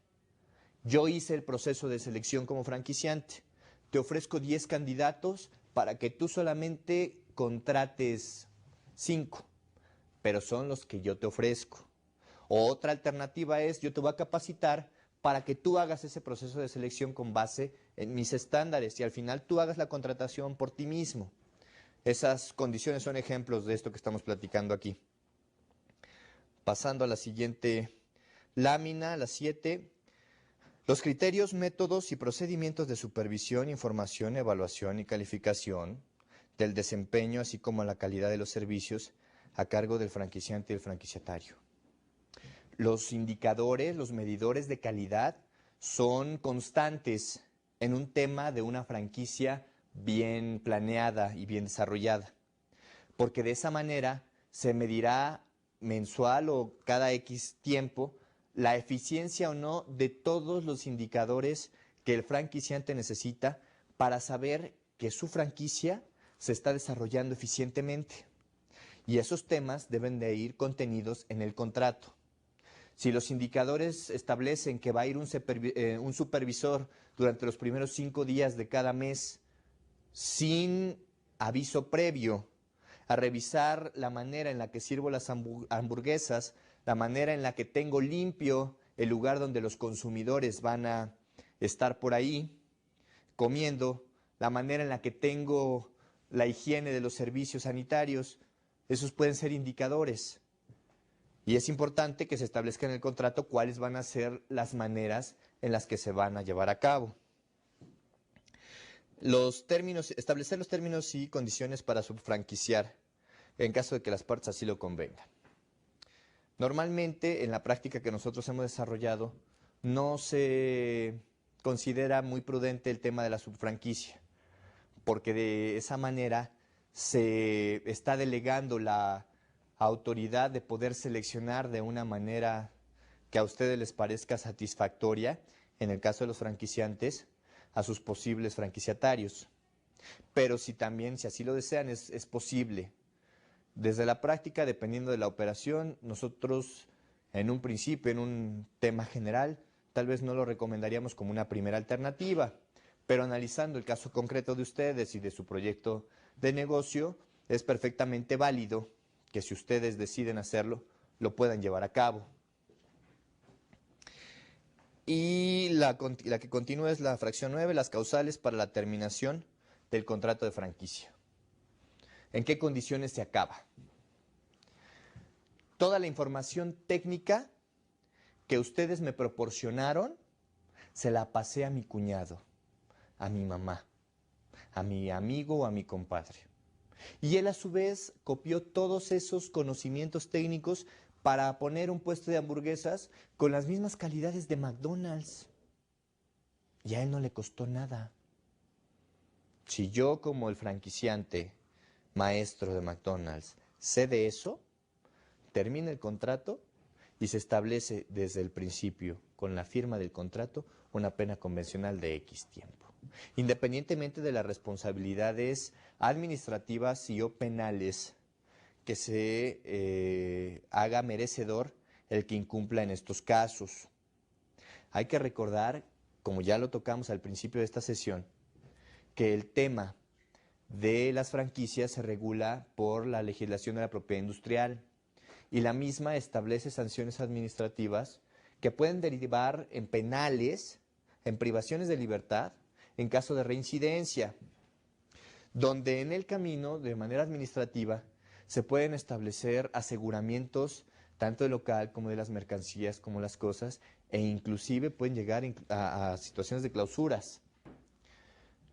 Yo hice el proceso de selección como franquiciante. Te ofrezco 10 candidatos para que tú solamente contrates 5, pero son los que yo te ofrezco. O otra alternativa es, yo te voy a capacitar para que tú hagas ese proceso de selección con base en mis estándares y al final tú hagas la contratación por ti mismo. Esas condiciones son ejemplos de esto que estamos platicando aquí. Pasando a la siguiente lámina, la 7. Los criterios, métodos y procedimientos de supervisión, información, evaluación y calificación del desempeño, así como la calidad de los servicios a cargo del franquiciante y el franquiciatario. Los indicadores, los medidores de calidad son constantes en un tema de una franquicia bien planeada y bien desarrollada, porque de esa manera se medirá mensual o cada X tiempo la eficiencia o no de todos los indicadores que el franquiciante necesita para saber que su franquicia se está desarrollando eficientemente. Y esos temas deben de ir contenidos en el contrato. Si los indicadores establecen que va a ir un supervisor durante los primeros 5 días de cada mes sin aviso previo a revisar la manera en la que sirvo las hamburguesas, la manera en la que tengo limpio el lugar donde los consumidores van a estar por ahí comiendo, la manera en la que tengo la higiene de los servicios sanitarios, esos pueden ser indicadores. Y es importante que se establezca en el contrato cuáles van a ser las maneras en las que se van a llevar a cabo. Establecer los términos y condiciones para subfranquiciar en caso de que las partes así lo convengan. Normalmente, en la práctica que nosotros hemos desarrollado, no se considera muy prudente el tema de la subfranquicia, porque de esa manera se está delegando la autoridad de poder seleccionar de una manera que a ustedes les parezca satisfactoria, en el caso de los franquiciantes, a sus posibles franquiciatarios. Pero si así lo desean, es posible. Desde la práctica, dependiendo de la operación, nosotros en un principio, en un tema general, tal vez no lo recomendaríamos como una primera alternativa, pero analizando el caso concreto de ustedes y de su proyecto de negocio, es perfectamente válido que si ustedes deciden hacerlo, lo puedan llevar a cabo. Y la que continúa es la fracción 9, las causales para la terminación del contrato de franquicia. ¿En qué condiciones se acaba? Toda la información técnica que ustedes me proporcionaron, se la pasé a mi cuñado, a mi mamá, a mi amigo o a mi compadre. Y él a su vez copió todos esos conocimientos técnicos para poner un puesto de hamburguesas con las mismas calidades de McDonald's. Y a él no le costó nada. Si yo como el franquiciante, maestro de McDonald's, sé de eso, termina el contrato y se establece desde el principio, con la firma del contrato, una pena convencional de X tiempo. Independientemente de las responsabilidades administrativas y o penales que se haga merecedor el que incumpla en estos casos. Hay que recordar, como ya lo tocamos al principio de esta sesión, que el tema de las franquicias se regula por la legislación de la propiedad industrial y la misma establece sanciones administrativas que pueden derivar en penales, en privaciones de libertad, en caso de reincidencia, donde en el camino, de manera administrativa, se pueden establecer aseguramientos tanto del local como de las mercancías, como las cosas, e inclusive pueden llegar a situaciones de clausuras.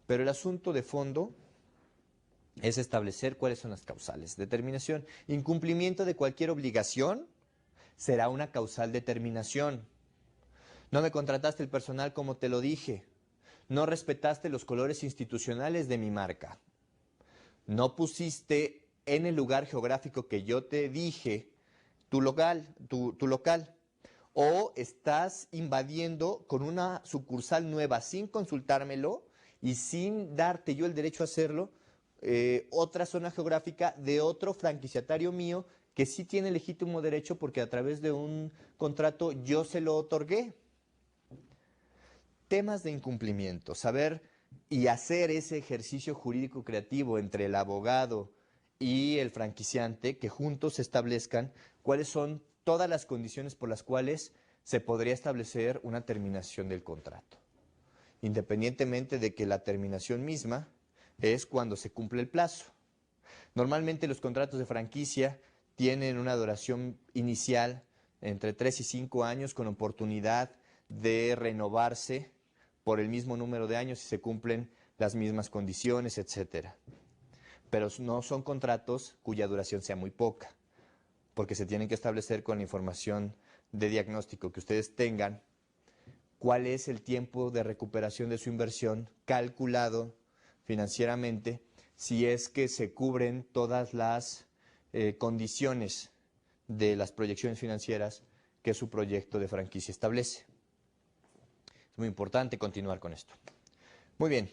Pero el asunto de fondo es establecer cuáles son las causales. Determinación. Incumplimiento de cualquier obligación será una causal determinación. No me contrataste el personal como te lo dije. No respetaste los colores institucionales de mi marca. No pusiste en el lugar geográfico que yo te dije tu local. O estás invadiendo con una sucursal nueva sin consultármelo y sin darte yo el derecho a hacerlo, otra zona geográfica de otro franquiciatario mío que sí tiene legítimo derecho porque a través de un contrato yo se lo otorgué. Temas de incumplimiento, saber y hacer ese ejercicio jurídico creativo entre el abogado y el franquiciante, que juntos establezcan cuáles son todas las condiciones por las cuales se podría establecer una terminación del contrato, independientemente de que la terminación misma es cuando se cumple el plazo. Normalmente los contratos de franquicia tienen una duración inicial entre 3 y 5 años con oportunidad de renovarse por el mismo número de años si se cumplen las mismas condiciones, etcétera. Pero no son contratos cuya duración sea muy poca, porque se tienen que establecer con la información de diagnóstico que ustedes tengan cuál es el tiempo de recuperación de su inversión calculado financieramente si es que se cubren todas las condiciones de las proyecciones financieras que su proyecto de franquicia establece. Es muy importante continuar con esto. Muy bien,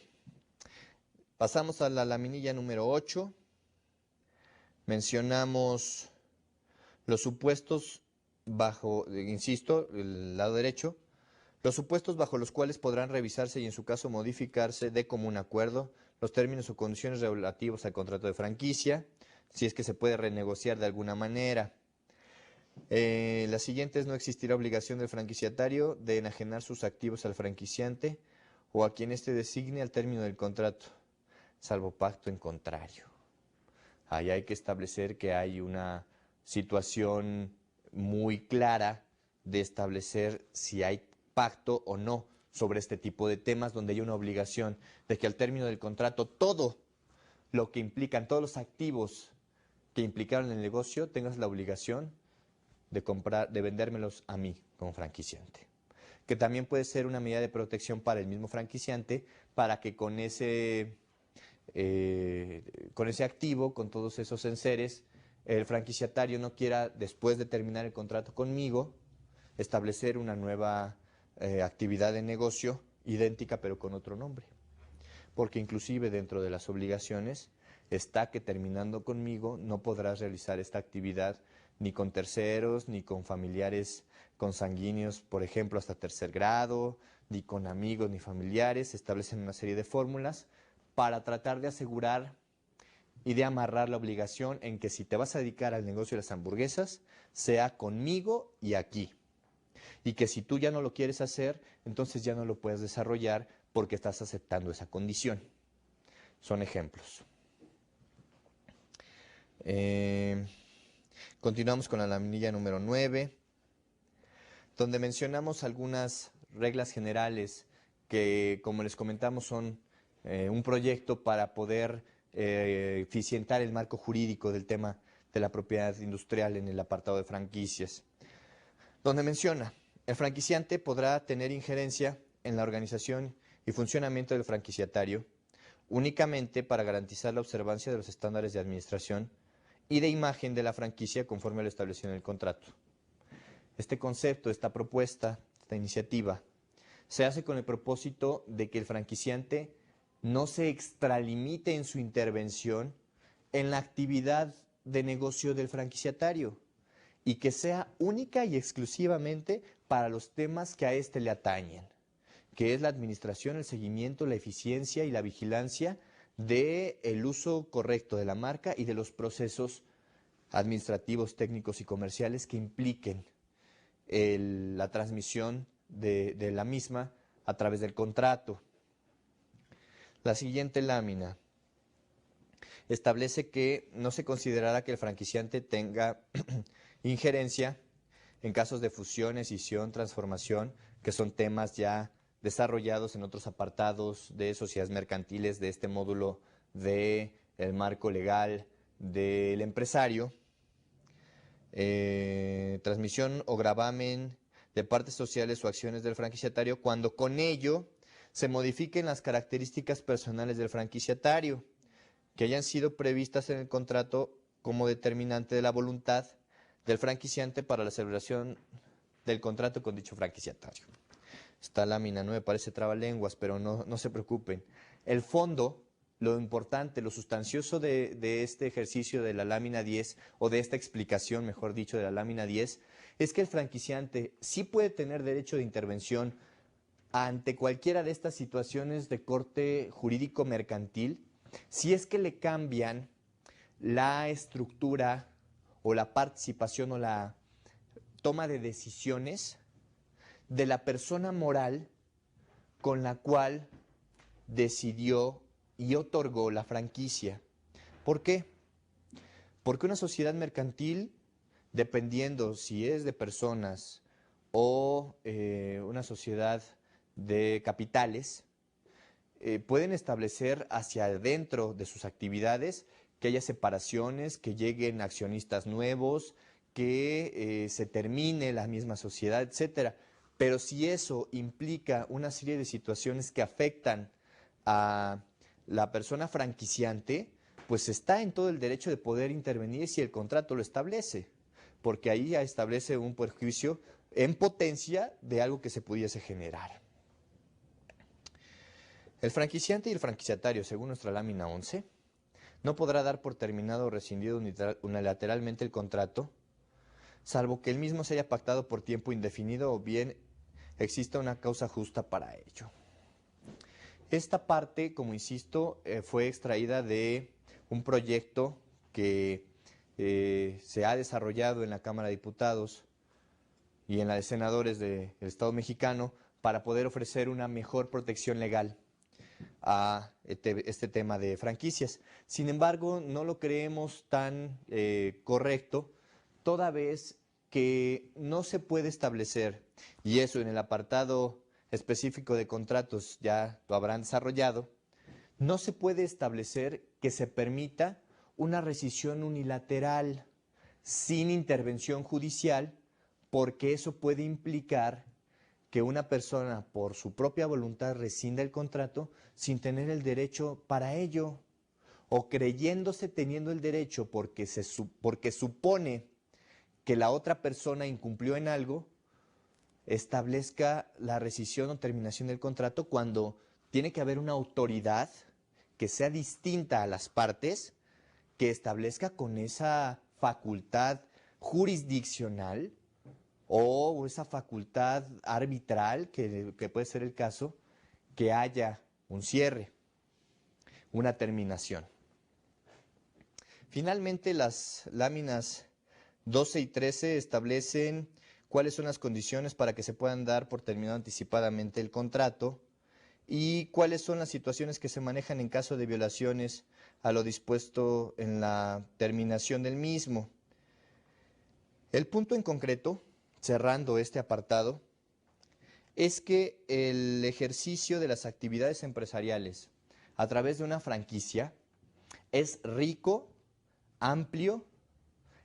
pasamos a la laminilla número 8. Mencionamos los supuestos bajo, insisto, el lado derecho, los supuestos bajo los cuales podrán revisarse y en su caso modificarse de común acuerdo los términos o condiciones relativos al contrato de franquicia, si es que se puede renegociar de alguna manera. La siguiente es: no existirá obligación del franquiciatario de enajenar sus activos al franquiciante o a quien éste designe al término del contrato, salvo pacto en contrario. Ahí hay que establecer que hay una situación muy clara de establecer si hay pacto o no sobre este tipo de temas donde hay una obligación de que al término del contrato todo lo que implican, todos los activos que implicaron el negocio, tengas la obligación de comprar, de vendérmelos a mí como franquiciante. Que también puede ser una medida de protección para el mismo franquiciante para que con ese activo, con todos esos enseres, el franquiciatario no quiera, después de terminar el contrato conmigo, establecer una nueva actividad de negocio idéntica pero con otro nombre. Porque inclusive dentro de las obligaciones está que terminando conmigo no podrás realizar esta actividad ni con terceros, ni con familiares consanguíneos, por ejemplo, hasta tercer grado, ni con amigos ni familiares. Se establecen una serie de fórmulas para tratar de asegurar y de amarrar la obligación en que si te vas a dedicar al negocio de las hamburguesas, sea conmigo y aquí. Y que si tú ya no lo quieres hacer, entonces ya no lo puedes desarrollar porque estás aceptando esa condición. Son ejemplos. Continuamos con la laminilla número 9. donde mencionamos algunas reglas generales que, como les comentamos, son un proyecto para poder eficientar el marco jurídico del tema de la propiedad industrial en el apartado de franquicias, donde menciona, el franquiciante podrá tener injerencia en la organización y funcionamiento del franquiciatario únicamente para garantizar la observancia de los estándares de administración y de imagen de la franquicia conforme a lo establecido en el contrato. Este concepto, esta propuesta, esta iniciativa, se hace con el propósito de que el franquiciante no se extralimite en su intervención en la actividad de negocio del franquiciatario y que sea única y exclusivamente para los temas que a éste le atañen, que es la administración, el seguimiento, la eficiencia y la vigilancia del uso correcto de la marca y de los procesos administrativos, técnicos y comerciales que impliquen la transmisión de la misma a través del contrato. La siguiente lámina establece que no se considerará que el franquiciante tenga injerencia en casos de fusión, escisión, transformación, que son temas ya desarrollados en otros apartados de sociedades mercantiles de este módulo del marco legal del empresario. Transmisión o gravamen de partes sociales o acciones del franquiciatario cuando con ello se modifiquen las características personales del franquiciatario que hayan sido previstas en el contrato como determinante de la voluntad del franquiciante para la celebración del contrato con dicho franquiciatario. Esta lámina no me parece trabalenguas, pero no se preocupen. El fondo, lo importante, lo sustancioso de este ejercicio de la lámina 10, o de esta explicación, mejor dicho, de la lámina 10, es que el franquiciante sí puede tener derecho de intervención ante cualquiera de estas situaciones de corte jurídico mercantil, si es que le cambian la estructura o la participación o la toma de decisiones de la persona moral con la cual decidió y otorgó la franquicia. ¿Por qué? Porque una sociedad mercantil, dependiendo si es de personas o una sociedad de capitales, pueden establecer hacia adentro de sus actividades que haya separaciones, que lleguen accionistas nuevos, que se termine la misma sociedad, etcétera. Pero si eso implica una serie de situaciones que afectan a la persona franquiciante, pues está en todo el derecho de poder intervenir si el contrato lo establece, porque ahí ya establece un perjuicio en potencia de algo que se pudiese generar. El franquiciante y el franquiciatario, según nuestra lámina 11, no podrá dar por terminado o rescindido unilateralmente el contrato, salvo que el mismo se haya pactado por tiempo indefinido o bien exista una causa justa para ello. Esta parte, como insisto, fue extraída de un proyecto que se ha desarrollado en la Cámara de Diputados y en la de Senadores del Estado mexicano para poder ofrecer una mejor protección legal a este tema de franquicias. Sin embargo, no lo creemos tan correcto, toda vez que no se puede establecer, y eso en el apartado específico de contratos ya lo habrán desarrollado, no se puede establecer que se permita una rescisión unilateral sin intervención judicial, porque eso puede implicar que una persona por su propia voluntad rescinda el contrato sin tener el derecho para ello, o creyéndose teniendo el derecho porque supone que la otra persona incumplió en algo, establezca la rescisión o terminación del contrato cuando tiene que haber una autoridad que sea distinta a las partes, que establezca con esa facultad jurisdiccional o esa facultad arbitral, que puede ser el caso, que haya un cierre, una terminación. Finalmente, las láminas 12 y 13 establecen cuáles son las condiciones para que se puedan dar por terminado anticipadamente el contrato y cuáles son las situaciones que se manejan en caso de violaciones a lo dispuesto en la terminación del mismo. El punto en concreto cerrando este apartado, es que el ejercicio de las actividades empresariales a través de una franquicia es rico, amplio,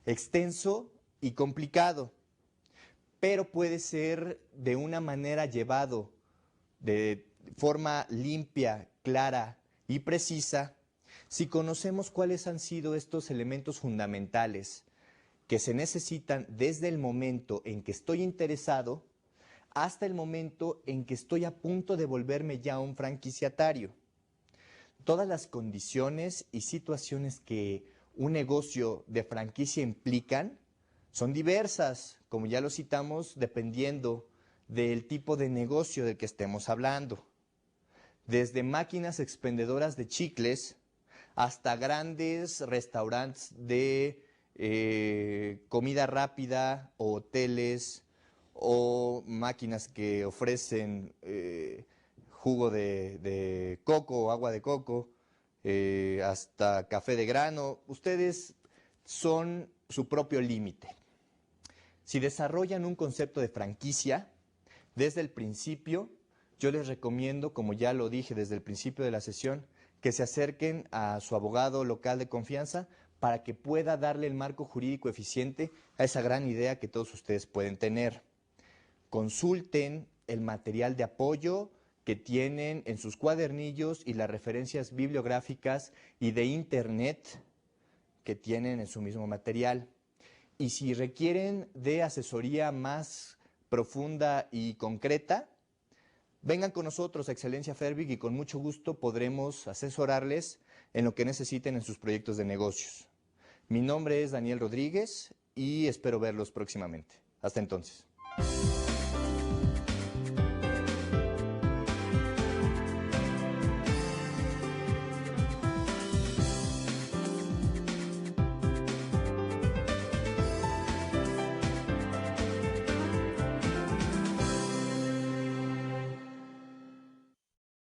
extenso y complicado, pero puede ser de una manera llevado de forma limpia, clara y precisa si conocemos cuáles han sido estos elementos fundamentales que se necesitan desde el momento en que estoy interesado hasta el momento en que estoy a punto de volverme ya un franquiciatario. Todas las condiciones y situaciones que un negocio de franquicia implican son diversas, como ya lo citamos, dependiendo del tipo de negocio del que estemos hablando. Desde máquinas expendedoras de chicles hasta grandes restaurantes de comida rápida o hoteles o máquinas que ofrecen jugo de coco o agua de coco, hasta café de grano. Ustedes son su propio límite. Si desarrollan un concepto de franquicia, desde el principio, yo les recomiendo, como ya lo dije desde el principio de la sesión, que se acerquen a su abogado local de confianza para que pueda darle el marco jurídico eficiente a esa gran idea que todos ustedes pueden tener. Consulten el material de apoyo que tienen en sus cuadernillos y las referencias bibliográficas y de internet que tienen en su mismo material. Y si requieren de asesoría más profunda y concreta, vengan con nosotros a Excelencia Fervic y con mucho gusto podremos asesorarles en lo que necesiten en sus proyectos de negocios. Mi nombre es Daniel Rodríguez y espero verlos próximamente. Hasta entonces.